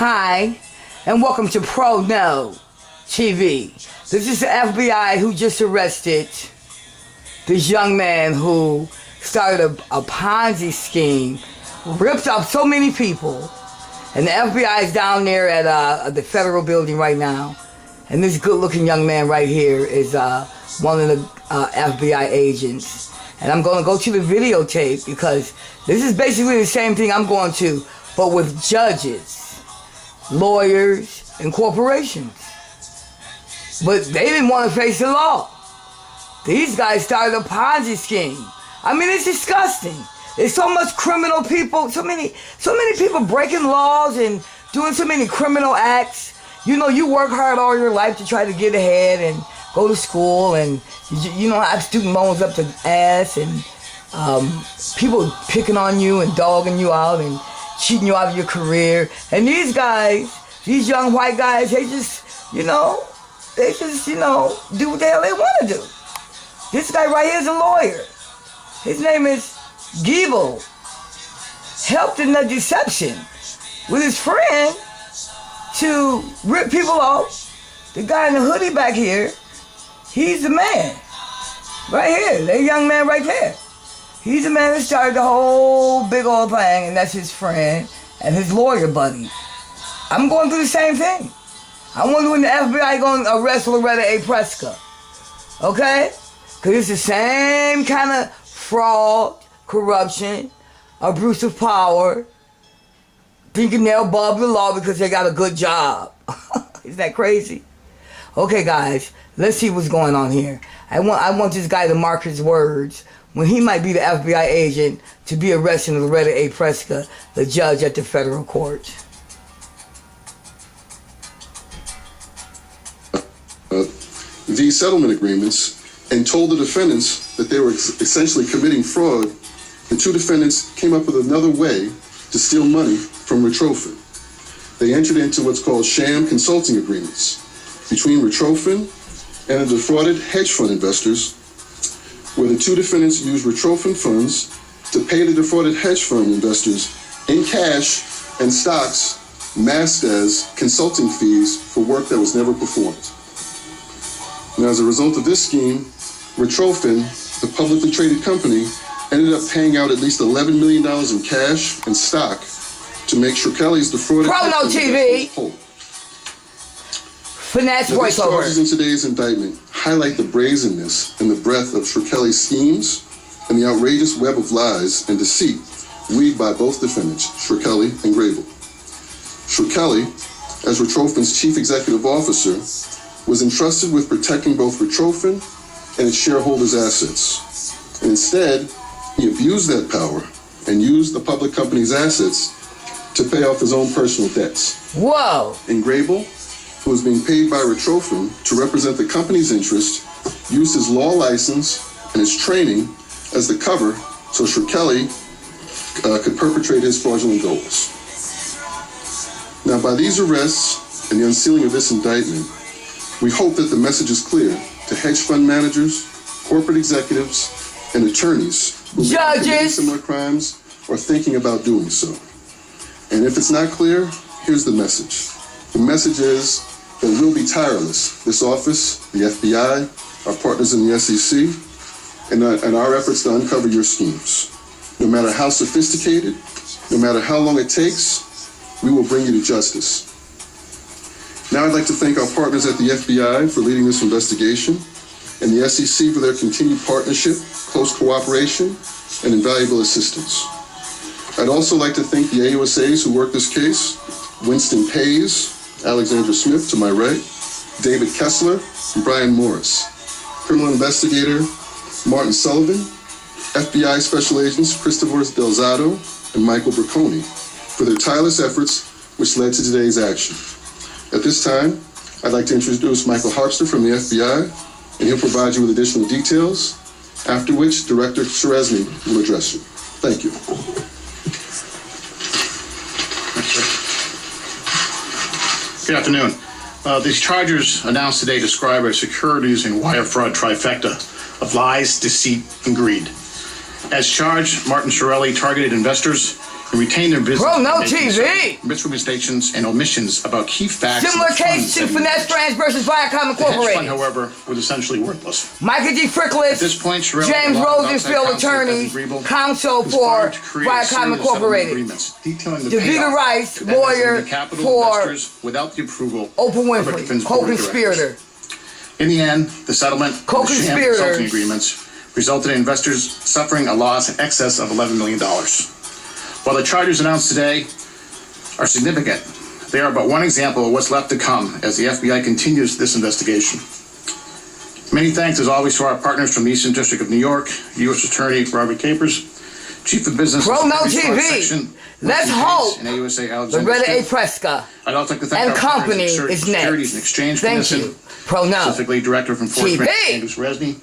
Hi, and welcome to Pro No TV. This is the FBI who just arrested this young man who started a Ponzi scheme, ripped off so many people, and the FBI is down there at the federal building right now. And this good-looking young man right here is one of the FBI agents. And I'm going to go to the videotape because this is basically the same thing I'm going to, but with judges, lawyers, and corporations. But they didn't want to face the law. These guys started a Ponzi scheme. I mean, it's disgusting. There's so much criminal people, so many people breaking laws and doing so many criminal acts. You know, you work hard all your life to try to get ahead and go to school, and you know, have student loans up the ass, and people picking on you and dogging you out and cheating you out of your career. And these guys, these young white guys, they just, you know, do what the hell they want to do. This guy right here is a lawyer. His name is JIVE. Helped in the deception with his friend to rip people off. The guy in the hoodie back here, he's the man. Right here, that young man right there. He's the man that started the whole big old thing, and that's his friend and his lawyer buddy. I'm going through the same thing. I wonder when the FBI going to arrest Loretta A. Prescott. Okay? Because it's the same kind of fraud, corruption, abuse of power, thinking they're above the law because they got a good job. Isn't that crazy? Okay, guys, let's see what's going on here. I want this guy to mark his words when he might be the FBI agent to be arresting Loretta A. Prescott, the judge at the federal court. These settlement agreements and told the defendants that they were essentially committing fraud, the two defendants came up with another way to steal money from Retrophin. They entered into what's called sham consulting agreements between Retrophin and the defrauded hedge fund investors, where the two defendants used Retrophin funds to pay the defrauded hedge fund investors in cash and stocks masked as consulting fees for work that was never performed. Now, as a result of this scheme, Retrophin, the publicly traded company, ended up paying out at least $11 million in cash and stock to make sure Kelly's defrauded Pro No TV. whole. Finesse Now, these voiceover. charges in today's indictment highlight the brazenness and the breadth of Kelly's schemes and the outrageous web of lies and deceit weaved by both defendants, Kelly and Grable. Kelly, as Retrophin's chief executive officer, was entrusted with protecting both Retrophin and its shareholders' assets. And instead, he abused that power and used the public company's assets to pay off his own personal debts. Whoa. And Grable, who was being paid by Retrophin to represent the company's interest, used his law license and his training as the cover so Kelly could perpetrate his fraudulent goals. Now, by these arrests and the unsealing of this indictment, we hope that the message is clear to hedge fund managers, corporate executives, and attorneys who are committing similar crimes or thinking about doing so. And if it's not clear, here's the message. The message is that we'll be tireless, this office, the FBI, our partners in the SEC, and our efforts to uncover your schemes. No matter how sophisticated, no matter how long it takes, we will bring you to justice. Now I'd like to thank our partners at the FBI for leading this investigation and the SEC for their continued partnership, close cooperation, and invaluable assistance. I'd also like to thank the AUSAs who worked this case, Winston Pays, Alexandra Smith to my right, David Kessler, and Brian Morris, criminal investigator Martin Sullivan, FBI Special Agents Christopher Delzato and Michael Bracconi for their tireless efforts which led to today's action. At this time, I'd like to introduce Michael Harpster from the FBI, and he'll provide you with additional details, after which Director Sheresny will address you. Thank you. Good afternoon. These charges announced today describe a securities and wire fraud trifecta of lies, deceit, and greed. As charged, Martin Shirelli targeted investors and retain their business. Pro No by making TV. certain misrepresentations and omissions about key facts. Similar in the case to funds that Finesse Branch versus Viacom The hedge fund, Incorporated. however, was essentially worthless. Michael G. At Fricklis, this point, Shirley James allowed outside Rosenfield, counsel, attorneys, Evan Griebel, counsel was for fired to create a Viacom series of settlement Incorporated. agreements detailing the Davida payoff Rice, to benefit lawyer the capital for investors without the approval Oprah of Winfrey, Griffin's board of co-conspirator. directors. In the end, the settlement of the sham Co-conspirators. consulting agreements resulted in investors suffering a loss in excess of $11 million. While the charges announced today are significant, they are but one example of what's left to come as the FBI continues this investigation. Many thanks, as always, to our partners from the Eastern District of New York, U.S. Attorney Robert Capers, Chief of Business Pro No Security TV. Section, Let's Winston hope Case, and AUSA Alexander Loretta A. Stitt. Prescott I'd also like to thank and our company partners at is Securities next. and Exchange Thank Commission, you. Pro No specifically Director of Enforcement TV. Andrews Resney.